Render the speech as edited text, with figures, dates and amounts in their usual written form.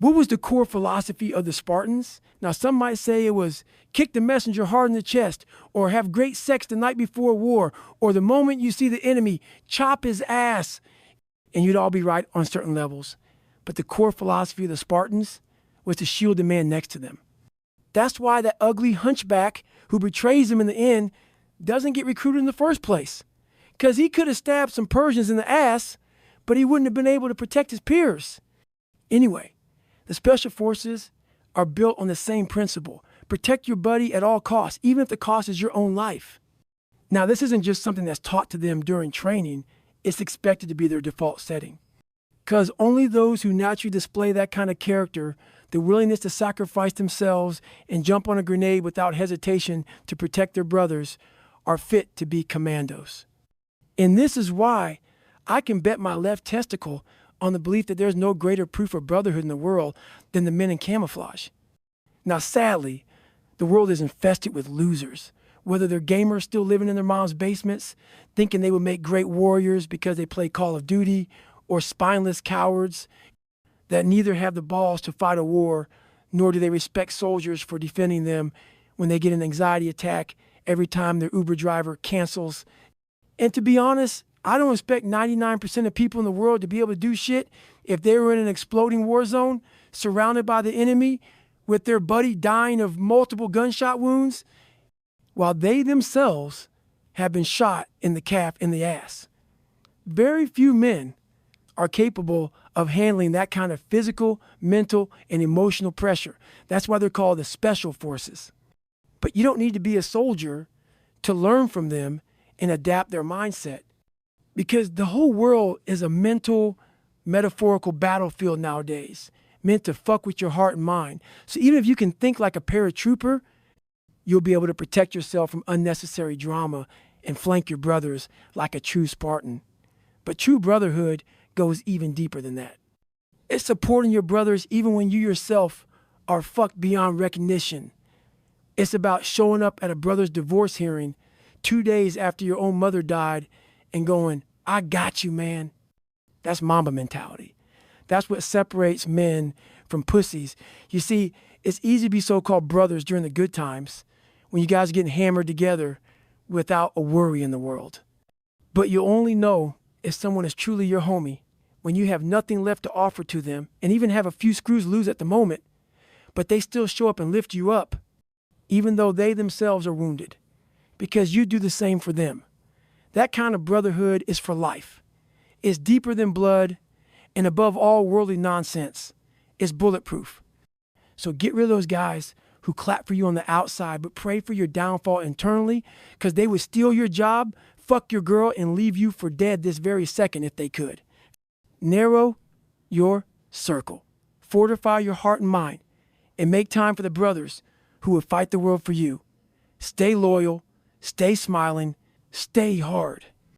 What was the core philosophy of the Spartans? Now, some might say it was kick the messenger hard in the chest, or have great sex the night before war, or the moment you see the enemy, chop his ass. And you'd all be right on certain levels. But the core philosophy of the Spartans was to shield the man next to them. That's why that ugly hunchback who betrays him in the end doesn't get recruited in the first place. Because he could have stabbed some Persians in the ass, but he wouldn't have been able to protect his peers. Anyway, the special forces are built on the same principle. Protect your buddy at all costs, even if the cost is your own life. Now, this isn't just something that's taught to them during training. It's expected to be their default setting. Because only those who naturally display that kind of character, the willingness to sacrifice themselves and jump on a grenade without hesitation to protect their brothers, are fit to be commandos. And this is why I can bet my left testicle on the belief that there's no greater proof of brotherhood in the world than the men in camouflage. Now, sadly, the world is infested with losers, whether they're gamers still living in their mom's basements, thinking they would make great warriors because they play Call of Duty, or spineless cowards that neither have the balls to fight a war, nor do they respect soldiers for defending them when they get an anxiety attack every time their Uber driver cancels. And to be honest, I don't expect 99% of people in the world to be able to do shit if they were in an exploding war zone, surrounded by the enemy, with their buddy dying of multiple gunshot wounds, while they themselves have been shot in the calf in the ass. Very few men are capable of handling that kind of physical, mental, and emotional pressure. That's why they're called the special forces. But you don't need to be a soldier to learn from them and adapt their mindset. Because the whole world is a mental, metaphorical battlefield nowadays, meant to fuck with your heart and mind. So even if you can think like a paratrooper, you'll be able to protect yourself from unnecessary drama and flank your brothers like a true Spartan. But true brotherhood goes even deeper than that. It's supporting your brothers even when you yourself are fucked beyond recognition. It's about showing up at a brother's divorce hearing 2 days after your own mother died and going, I got you, man. That's Mamba mentality. That's what separates men from pussies. You see, it's easy to be so-called brothers during the good times when you guys are getting hammered together without a worry in the world. But you'll only know if someone is truly your homie when you have nothing left to offer to them and even have a few screws loose at the moment, but they still show up and lift you up, even though they themselves are wounded, because you do the same for them. That kind of brotherhood is for life. It's deeper than blood, and above all worldly nonsense, it's bulletproof. So get rid of those guys who clap for you on the outside but pray for your downfall internally, because they would steal your job, fuck your girl, and leave you for dead this very second if they could. Narrow your circle. Fortify your heart and mind, and make time for the brothers who would fight the world for you. Stay loyal, stay smiling, stay hard.